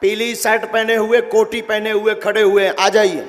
पीली शर्ट पहने हुए, कोटी पहने हुए खड़े हुए, आ जाइए।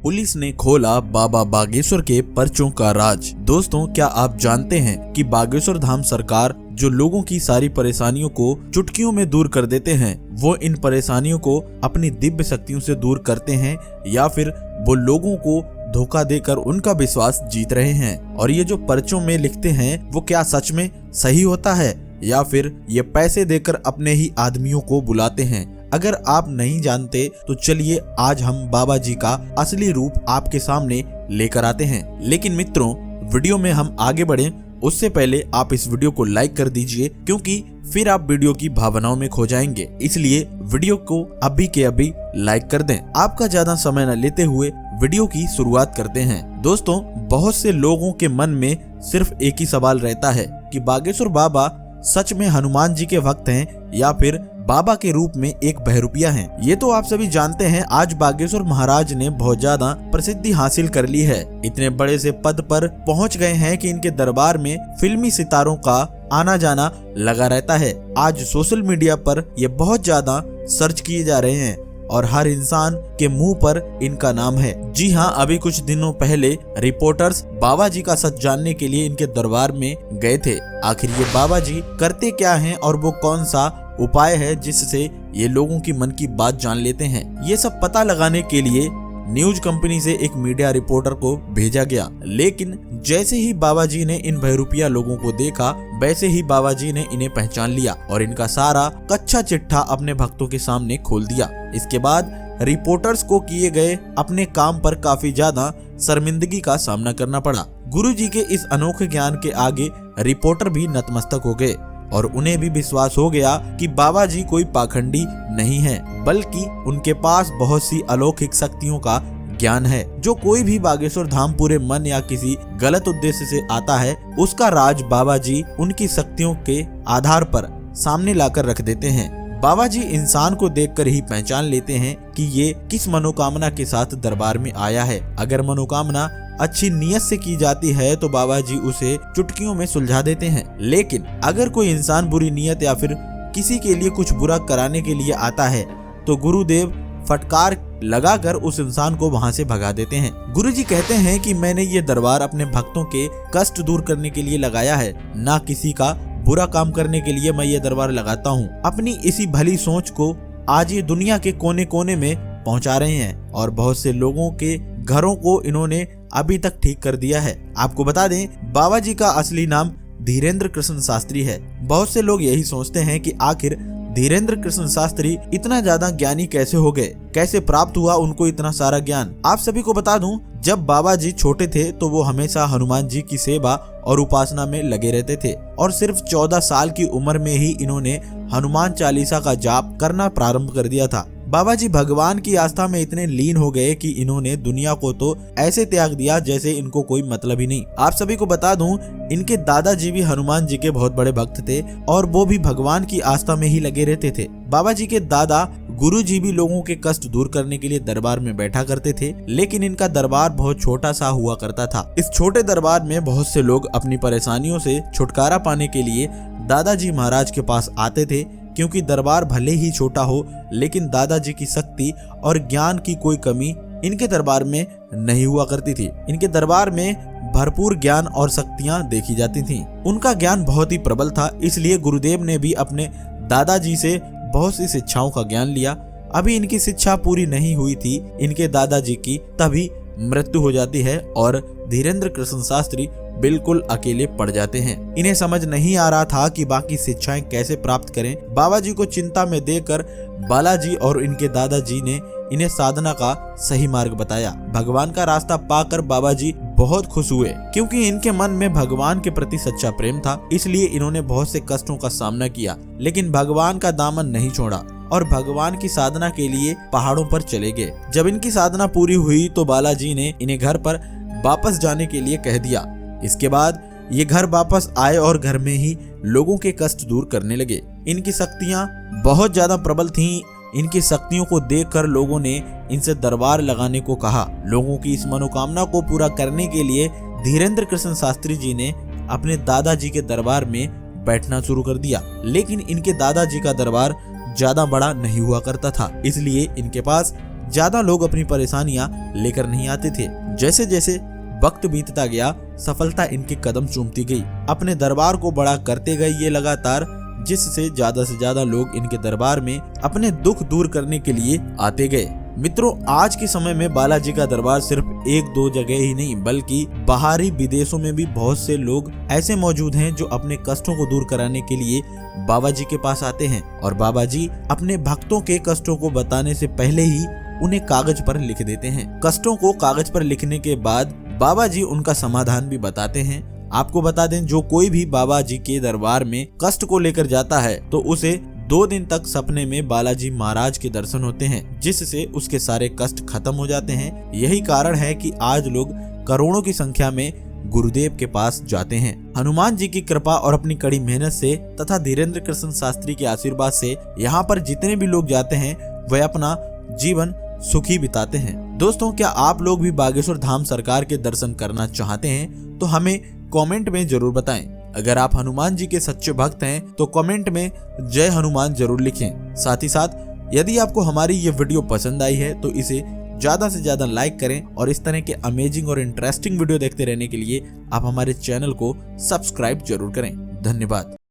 पुलिस ने खोला बाबा बागेश्वर के पर्चों का राज। दोस्तों, क्या आप जानते हैं कि बागेश्वर धाम सरकार जो लोगों की सारी परेशानियों को चुटकियों में दूर कर देते हैं, वो इन परेशानियों को अपनी दिव्य शक्तियों से दूर करते हैं या फिर वो लोगों को धोखा देकर उनका विश्वास जीत रहे हैं। और ये जो पर्चों में लिखते हैं वो क्या सच में सही होता है या फिर ये पैसे देकर अपने ही आदमियों को बुलाते हैं? अगर आप नहीं जानते तो चलिए आज हम बाबा जी का असली रूप आपके सामने लेकर आते हैं। लेकिन मित्रों, वीडियो में हम आगे बढ़ें उससे पहले आप इस वीडियो को लाइक कर दीजिए, क्योंकि फिर आप वीडियो की भावनाओं में खो जाएंगे। इसलिए वीडियो को अभी के अभी लाइक कर दें। आपका ज्यादा समय न लेते हुए वीडियो की शुरुआत करते हैं। दोस्तों, बहुत से लोगों के मन में सिर्फ एक ही सवाल रहता है कि बागेश्वर बाबा सच में हनुमान जी के भक्त हैं या फिर बाबा के रूप में एक बहरूपिया हैं। ये तो आप सभी जानते हैं, आज बागेश्वर महाराज ने बहुत ज्यादा प्रसिद्धि हासिल कर ली है। इतने बड़े से पद पर पहुंच गए हैं कि इनके दरबार में फिल्मी सितारों का आना जाना लगा रहता है। आज सोशल मीडिया पर ये बहुत ज्यादा सर्च किए जा रहे हैं और हर इंसान के मुंह पर इनका नाम है। जी हाँ, अभी कुछ दिनों पहले रिपोर्टर्स बाबा जी का सच जानने के लिए इनके दरबार में गए थे। आखिर ये बाबा जी करते क्या हैं और वो कौन सा उपाय है जिससे ये लोगों की मन की बात जान लेते हैं, ये सब पता लगाने के लिए न्यूज कंपनी से एक मीडिया रिपोर्टर को भेजा गया। लेकिन जैसे ही बाबा जी ने इन बहरूपिया लोगों को देखा, वैसे ही बाबा जी ने इन्हें पहचान लिया और इनका सारा कच्चा चिट्ठा अपने भक्तों के सामने खोल दिया। इसके बाद रिपोर्टर्स को किए गए अपने काम पर काफी ज्यादा शर्मिंदगी का सामना करना पड़ा। गुरु जी के इस अनोखे ज्ञान के आगे रिपोर्टर भी नतमस्तक हो गए और उन्हें भी विश्वास हो गया कि बाबा जी कोई पाखंडी नहीं है, बल्कि उनके पास बहुत सी अलौकिक शक्तियों का ज्ञान है। जो कोई भी बागेश्वर धाम पूरे मन या किसी गलत उद्देश्य से आता है, उसका राज बाबा जी उनकी शक्तियों के आधार पर सामने लाकर रख देते हैं। बाबा जी इंसान को देखकर ही पहचान लेते हैं कि ये किस मनोकामना के साथ दरबार में आया है। अगर मनोकामना अच्छी नियत से की जाती है तो बाबा जी उसे चुटकियों में सुलझा देते हैं। लेकिन अगर कोई इंसान बुरी नियत या फिर किसी के लिए कुछ बुरा कराने के लिए आता है तो गुरुदेव फटकार लगाकर उस इंसान को वहां से भगा देते हैं। गुरु जी कहते हैं कि मैंने ये दरबार अपने भक्तों के कष्ट दूर करने के लिए लगाया है, ना किसी का बुरा काम करने के लिए मैं ये दरबार लगाता हूँ। अपनी इसी भली सोच को आज ये दुनिया के कोने कोने में पहुँचा रहे हैं और बहुत से लोगों के घरों को इन्होंने अभी तक ठीक कर दिया है। आपको बता दें, बाबा जी का असली नाम धीरेन्द्र कृष्ण शास्त्री है। बहुत से लोग यही सोचते हैं कि आखिर धीरेन्द्र कृष्ण शास्त्री इतना ज्यादा ज्ञानी कैसे हो गए, कैसे प्राप्त हुआ उनको इतना सारा ज्ञान। आप सभी को बता दूं, जब बाबा जी छोटे थे तो वो हमेशा हनुमान जी की सेवा और उपासना में लगे रहते थे और सिर्फ 14 साल की उम्र में ही इन्होंने हनुमान चालीसा का जाप करना प्रारंभ कर दिया था। बाबा जी भगवान की आस्था में इतने लीन हो गए कि इन्होंने दुनिया को तो ऐसे त्याग दिया जैसे इनको कोई मतलब ही नहीं। आप सभी को बता दूं, इनके दादाजी भी हनुमान जी के बहुत बड़े भक्त थे और वो भी भगवान की आस्था में ही लगे रहते थे। बाबा जी के दादा गुरु जी भी लोगों के कष्ट दूर करने के लिए दरबार में बैठा करते थे, लेकिन इनका दरबार बहुत छोटा सा हुआ करता था। इस छोटे दरबार में बहुत से लोग अपनी परेशानियों से छुटकारा पाने के लिए दादाजी महाराज के पास आते थे, क्योंकि दरबार भले ही छोटा हो लेकिन दादाजी की शक्ति और ज्ञान की कोई कमी इनके दरबार में नहीं हुआ करती थी। इनके दरबार में भरपूर ज्ञान और शक्तियां देखी जाती थीं। उनका ज्ञान बहुत ही प्रबल था, इसलिए गुरुदेव ने भी अपने दादाजी से बहुत सी शिक्षाओं का ज्ञान लिया। अभी इनकी शिक्षा पूरी नहीं हुई थी इनके दादाजी की, तभी मृत्यु हो जाती है और धीरेन्द्र कृष्ण शास्त्री बिल्कुल अकेले पड़ जाते हैं। इन्हें समझ नहीं आ रहा था कि बाकी शिक्षाएं कैसे प्राप्त करें। बाबा जी को चिंता में देकर बालाजी और इनके दादाजी ने इन्हें साधना का सही मार्ग बताया। भगवान का रास्ता पाकर बाबा जी बहुत खुश हुए, क्योंकि इनके मन में भगवान के प्रति सच्चा प्रेम था। इसलिए इन्होंने बहुत से कष्टों का सामना किया, लेकिन भगवान का दामन नहीं छोड़ा और भगवान की साधना के लिए पहाड़ों पर चले गए। जब इनकी साधना पूरी हुई तो बालाजी ने इन्हें घर पर वापस जाने के लिए कह दिया। इसके बाद ये घर वापस आए और घर में ही लोगों के कष्ट दूर करने लगे। इनकी शक्तियां बहुत ज्यादा प्रबल थीं। इनकी शक्तियों को देखकर लोगों ने इनसे दरबार लगाने को कहा। लोगों की इस मनोकामना को पूरा करने के लिए धीरेन्द्र कृष्ण शास्त्री जी ने अपने दादाजी के दरबार में बैठना शुरू कर दिया। लेकिन इनके दादाजी का दरबार ज्यादा बड़ा नहीं हुआ करता था, इसलिए इनके पास ज्यादा लोग अपनी परेशानियां लेकर नहीं आते थे। जैसे जैसे वक्त बीतता गया, सफलता इनके कदम चूमती गई, अपने दरबार को बड़ा करते गए ये लगातार, जिससे ज्यादा से ज्यादा लोग इनके दरबार में अपने दुख दूर करने के लिए आते गए। मित्रों, आज के समय में बालाजी का दरबार सिर्फ एक दो जगह ही नहीं बल्कि बाहरी विदेशों में भी बहुत से लोग ऐसे मौजूद हैं जो अपने कष्टों को दूर कराने के लिए बाबा जी के पास आते हैं, और बाबा जी अपने भक्तों के कष्टों को बताने से पहले ही उन्हें कागज पर लिख देते हैं। कष्टों को कागज पर लिखने के बाद बाबा जी उनका समाधान भी बताते हैं। आपको बता दें, जो कोई भी बाबा जी के दरबार में कष्ट को लेकर जाता है तो उसे 2 दिन तक सपने में बालाजी महाराज के दर्शन होते हैं, जिससे उसके सारे कष्ट खत्म हो जाते हैं। यही कारण है कि आज लोग करोड़ों की संख्या में गुरुदेव के पास जाते हैं। हनुमान जी की कृपा और अपनी कड़ी मेहनत से तथा धीरेन्द्र कृष्ण शास्त्री के आशीर्वाद से यहाँ पर जितने भी लोग जाते हैं वह अपना जीवन सुखी बिताते हैं। दोस्तों, क्या आप लोग भी बागेश्वर धाम सरकार के दर्शन करना चाहते हैं तो हमें कमेंट में जरूर बताएं। अगर आप हनुमान जी के सच्चे भक्त हैं तो कमेंट में जय हनुमान जरूर लिखें। साथ ही साथ यदि आपको हमारी ये वीडियो पसंद आई है तो इसे ज्यादा से ज्यादा लाइक करें, और इस तरह के अमेजिंग और इंटरेस्टिंग वीडियो देखते रहने के लिए आप हमारे चैनल को सब्सक्राइब जरूर करें। धन्यवाद।